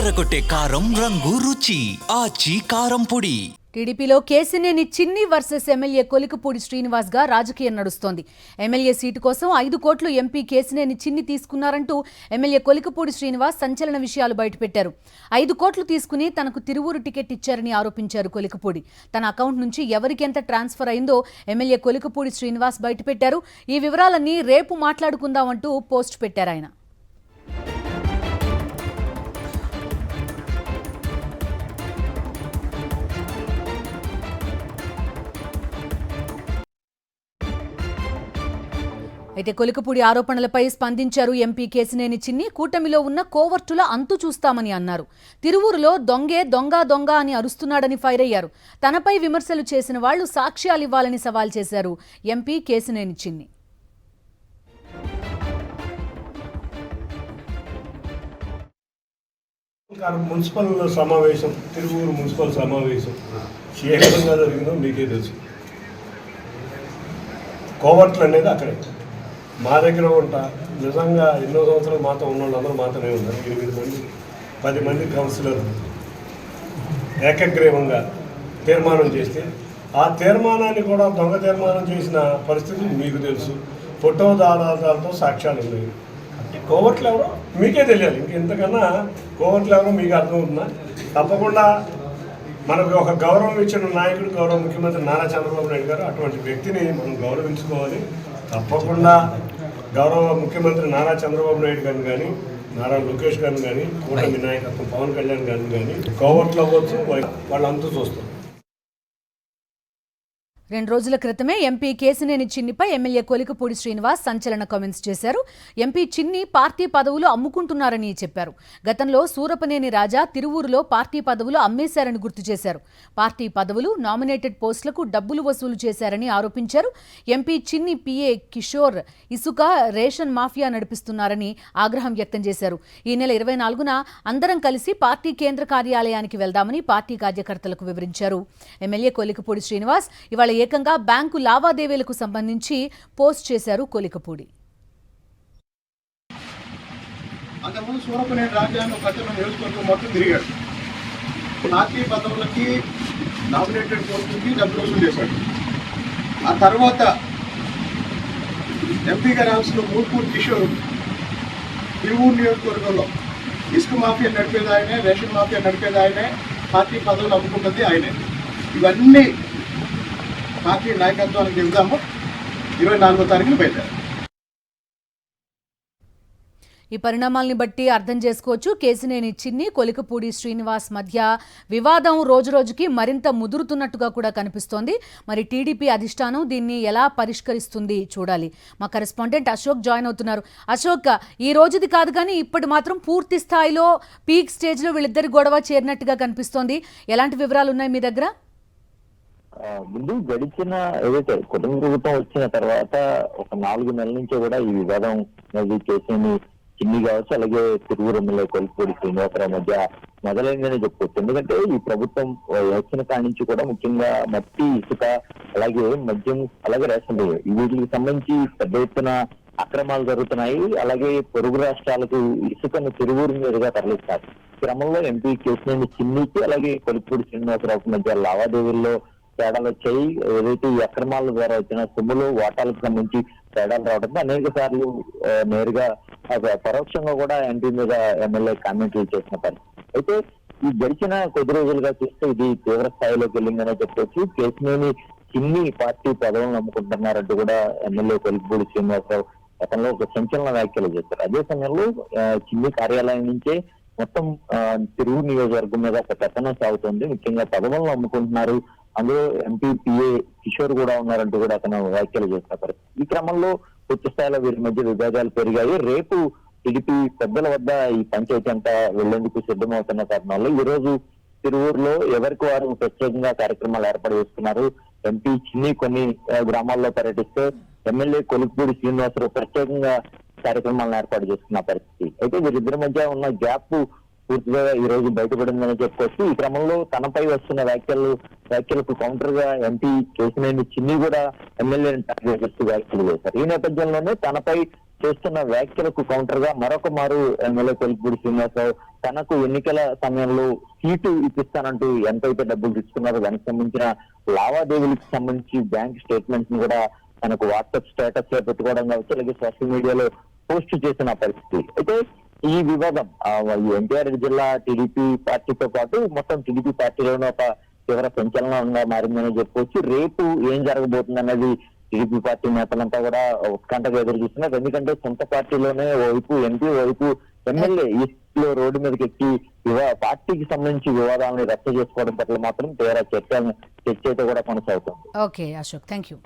అదరగొట్టే కారం రంగు రుచి ఆచి కారం పొడి. టీడీపీలో కేసినేని చిన్ని వర్సెస్ ఎమ్మెల్యే కొలికపూడి శ్రీనివాస్ గా రాజకీయం నడుస్తోంది. ఎమ్మెల్యే సీటు కోసం 5 కోట్లు ఎంపీ కేసినేని చిన్ని తీసుకున్నారంటూ ఎమ్మెల్యే కొలికపూడి శ్రీనివాస్ సంచలన విషయాలు బయటపెట్టారు. 5 కోట్లు తీసుకుని తనకు తిరువూరు టికెట్ ఇచ్చారని ఆరోపించారు కొలికపూడి. తన అకౌంట్ నుంచి ఎవరికి ఎంత ట్రాన్స్ఫర్ అయిందో ఎమ్మెల్యే కొలికపూడి శ్రీనివాస్ బయటపెట్టారు. ఈ వివరాలన్నీ రేపు మాట్లాడుకుందామంటూ పోస్ట్ పెట్టారు ఆయన. అయితే కొలికపూడి ఆరోపణలపై స్పందించారు ఎంపీ కేసినేని చిన్ని. కూటమిలో ఉన్న కోవర్టుల అంతు చూస్తామని అన్నారు. తిరువూరులో దొంగే దొంగ దొంగ అని అరుస్తున్నాడని ఫైర్ అయ్యారు. తనపై విమర్శలు చేసిన వాళ్లు సాక్ష్యాలు ఇవ్వాలని సవాల్ చేశారు ఎంపీ కేసినేని చిన్ని. మున్సిపల్ సమావేశం, తిరువూరు మున్సిపల్ సమావేశం ఏ విధంగా జరిగిందో మీకే తెలుసు. కోవర్ట్లు అనేది అక్కడే మా దగ్గర ఉంటా. నిజంగా ఎన్నో సంవత్సరాలు మాతో ఉన్న వాళ్ళందరూ మాతోనే ఉన్నారు. 8 మంది 10 మంది కౌన్సిలర్లు ఏకగ్రీవంగా తీర్మానం చేస్తే ఆ తీర్మానాన్ని కూడా దొంగ తీర్మానం చేసిన పరిస్థితి మీకు తెలుసు. ఫోటో ఆధారాలతో సాక్ష్యాలు ఉన్నాయి. కోవర్ట్లు ఎవరో మీకే తెలియాలి. ఇంకెంతకన్నా కోవర్ట్లు ఎవరో మీకు అర్థమవుతుందా? తప్పకుండా మనకు ఒక గౌరవం ఇచ్చిన నాయకుడు గౌరవ ముఖ్యమంత్రి నారా చంద్రబాబు నాయుడు గారు. అటువంటి వ్యక్తిని మనం గౌరవించుకోవాలి. తప్పకుండా గౌరవ ముఖ్యమంత్రి నారా చంద్రబాబు నాయుడు గారిని కానీ, నారా లోకేష్ గారిని కానీ, కూటమి నాయకత్వం పవన్ కళ్యాణ్ గారిని కానీ కోవర్ట్లు అవ్వచ్చు, వాళ్ళంతా చూస్తారు. 2 రోజుల క్రితమే ఎంపీ కేసినేని చిన్నిపై ఎమ్మెల్యే కొలికపూడి శ్రీనివాస్ సంచలన కామెంట్స్ చేశారు. ఎంపీ చిన్ని పార్టీ పదవులు అమ్ముకుంటున్నారని చెప్పారు. గతంలో సూరపనేని రాజా తిరువూరులో పార్టీ పదవులు అమ్మేశారని గుర్తు చేశారు. పార్టీ పదవులు, నామినేటెడ్ పోస్టులకు డబ్బులు వసూలు చేశారని ఆరోపించారు. ఎంపీ చిన్ని పిఏ కిషోర్ ఇసుక రేషన్ మాఫియా నడిపిస్తున్నారని ఆగ్రహం వ్యక్తం చేశారు. ఈ నెల 24న అందరం కలిసి పార్టీ కేంద్ర కార్యాలయానికి వెళ్దామని పార్టీ కార్యకర్తలకు వివరించారు. ఎమ్మెల్యే కొలికపూడి శ్రీనివాస్ ఇవాళ ఏకంగా బ్యాంకు లావాదేవీలకు సంబంధించి పోస్ట్ చేశారు కొలికపూడి. అంతకుముందు సూరపనేని రాజ్యాన్ని ప్రజలు నియోజకవర్గం మొత్తం తిరిగాడు. పార్టీ పదవులకి, నామినేటెడ్ పోస్టులకి డబ్బులు వసూలు చేశాడు. ఆ తర్వాత ఎంపీ గారి హౌస్లో మూర్పూర్ కిషోర్ తిరువూరు నియోజకవర్గంలో ఇసుక మాఫియా నడిపేది ఆయనే, రేషన్ మాఫియా నడిపేది ఆయనే, పార్టీ పదవులు అమ్ముకున్నది ఆయనే. ఇవన్నీ పార్టీ నాయకత్వానికి చెబుతాము. 24వ తారీఖున బయలుదేరారు. ఈ పరిణామాల్ని బట్టి అర్థం చేసుకోవచ్చు కేసినేని చిన్ని కొలికపూడి శ్రీనివాస్ మధ్య వివాదం రోజురోజుకి మరింత ముదురుతున్నట్టుగా కూడా కనిపిస్తోంది. మరి టీడీపీ అధిష్టానం దీన్ని ఎలా పరిష్కరిస్తుంది చూడాలి. మా కరెస్పాండెంట్ అశోక్ జాయిన్ అవుతున్నారు. అశోక్, ఈ రోజుది కాదు కానీ ఇప్పటి మాత్రం పూర్తి స్థాయిలో పీక్ స్టేజ్లో వీళ్ళిద్దరి గొడవ చేరినట్టుగా కనిపిస్తోంది. ఎలాంటి వివరాలు ఉన్నాయి మీ దగ్గర? ముందు గడిచిన ఏదైతే కుటుంబ ప్రభుత్వం వచ్చిన తర్వాత ఒక 4 నెలల నుంచి కూడా ఈ వివాదం కేసుని చిన్ని కావచ్చు, అలాగే తిరువూరు ఎమ్మెల్యే కొలికపూడి శ్రీనివాసరావు మధ్య మొదలైందని చెప్పుకోవచ్చు. ఎందుకంటే ఈ ప్రభుత్వం వచ్చిన కాడి నుంచి కూడా ముఖ్యంగా మట్టి, ఇసుక, అలాగే మద్యం, అలాగే రేషన్ వీటికి సంబంధించి పెద్ద ఎత్తున అక్రమాలు జరుగుతున్నాయి. అలాగే పొరుగు రాష్ట్రాలకు ఇసుకను తిరువూరు మీదుగా తరలిస్తారు. క్రమంలో ఎంపీ కేసినేని చిన్నికి అలాగే కొలికపూడి శ్రీనివాసరావుకి మధ్య లావాదేవీల్లో తేడాలు వచ్చాయి. ఏదైతే ఈ అక్రమాల ద్వారా వచ్చిన సొమ్ములు, వాటాలకు సంబంధించి తేడాలు రావడంతో అనేక సార్లు నేరుగా పరోక్షంగా కూడా ఎంపీ మీద ఎమ్మెల్యే కామెంట్లు చేసిన పరిస్థితి. అయితే ఈ గడిచిన కొద్ది రోజులుగా చూస్తే ఇది తీవ్ర స్థాయిలోకి వెళ్ళిందనే చెప్పొచ్చు. కేసినేని చిన్ని పార్టీ పదవులను నమ్ముకుంటున్నారంటూ కూడా ఎమ్మెల్యే కొలికపూడి శ్రీనివాసరావు గతంలో ఒక సంచలన వ్యాఖ్యలు చేశారు. అదే సమయంలో చిన్ని కార్యాలయం నుంచే మొత్తం తిరువూరు నియోజకవర్గం మీద ఒక పెత్తనం సాగుతుంది. ముఖ్యంగా పదవులను అమ్ముకుంటున్నారు, అందులో ఎంపీ పిఏ కిషోర్ కూడా ఉన్నారంటూ కూడా అతను వ్యాఖ్యలు చేసిన పరిస్థితి. ఈ క్రమంలో పూర్తి స్థాయిలో వీరి మధ్య విభేదాలు పెరిగాయి. రేపు టీడీపీ పెద్దల వద్ద ఈ పంచాయతీ అంతా వెళ్లేందుకు సిద్ధమవుతున్న కారణంలో ఈ రోజు తిరువూరులో ఎవరికి వారు ప్రత్యేకంగా కార్యక్రమాలు ఏర్పాటు చేస్తున్నారు. ఎంపీ చిన్ని కొన్ని గ్రామాల్లో పర్యటిస్తే ఎమ్మెల్యే కొలికపూడి శ్రీనివాసరావు ప్రత్యేకంగా కార్యక్రమాలను ఏర్పాటు చేస్తున్న పరిస్థితి. అయితే వీరిద్దరి మధ్య ఉన్న గ్యాప్ పూర్తిగా ఈ రోజు బయటపడిందని చెప్పుకోవచ్చు. ఈ క్రమంలో తనపై వస్తున్న వ్యాఖ్యలకు కౌంటర్ గా ఎంపీ కేసినేని చిన్ని కూడా ఎమ్మెల్యేని టార్గెట్ చేస్తూ వ్యాఖ్యలు చేశారు. ఈ నేపథ్యంలోనే తనపై చేస్తున్న వ్యాఖ్యలకు కౌంటర్ గా మరొక మారు ఎమ్మెల్యే కొలిపూడి శ్రీనివాసరావు తనకు ఎన్నికల సమయంలో సీటు ఇప్పిస్తానంటూ ఎంతైతే డబ్బులు తీసుకున్నారో దానికి సంబంధించిన లావాదేవీలకు సంబంధించి బ్యాంక్ స్టేట్మెంట్స్ ని కూడా తనకు వాట్సాప్ స్టేటస్ లో పెట్టుకోవడం కావచ్చు, అలాగే సోషల్ మీడియాలో పోస్ట్ చేసిన పరిస్థితి. అయితే ఈ వివాదం ఎన్టీఆర్ జిల్లా టీడీపీ పార్టీతో పాటు మొత్తం టీడీపీ పార్టీలోనే ఒక తీవ్ర సంచలనంగా మారిందని చెప్పుకోవచ్చు. రేపు ఏం జరగబోతుందన్నది టీడీపీ పార్టీ నేతలంతా కూడా ఉత్కంఠగా ఎదురు చూస్తున్నారు. ఎందుకంటే సొంత పార్టీలోనే ఓవైపు ఎంపీ, ఓవైపు ఎమ్మెల్యే ఈస్ట్ లో రోడ్డు మీదకి ఎక్కి పార్టీకి సంబంధించి వివాదాలను రద్దు చేసుకోవడం పట్ల మాత్రం తీవ్ర చర్చ అయితే కూడా కొనసాగుతుంది. Okay Ashok, thank you.